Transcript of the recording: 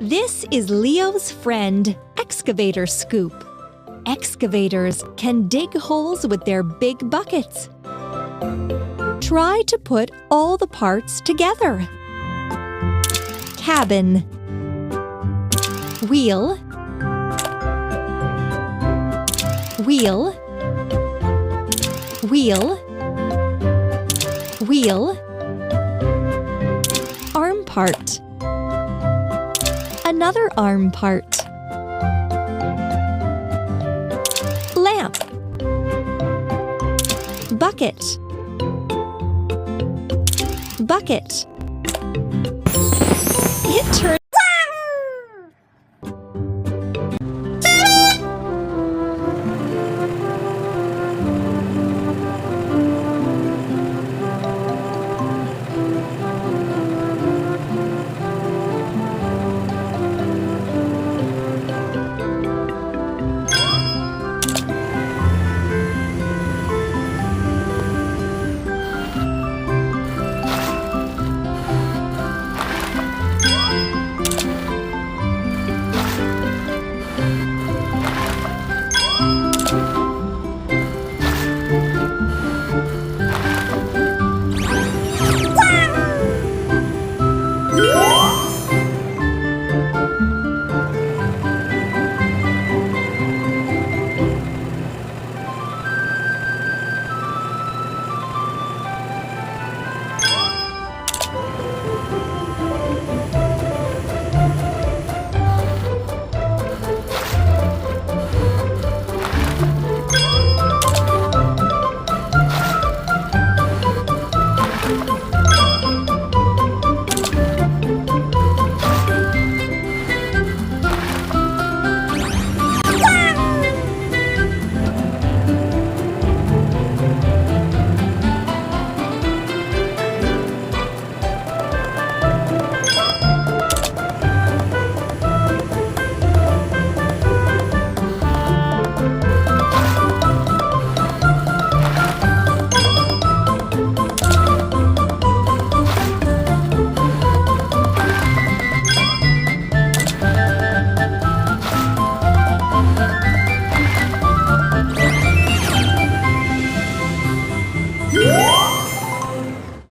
This is Leo's friend, Excavator Scoop. Excavators can dig holes with their big buckets. Try to put all the parts together. Cabin, wheel, wheel, wheel, wheel, arm part, another arm part, lamp, bucket, bucket. It turns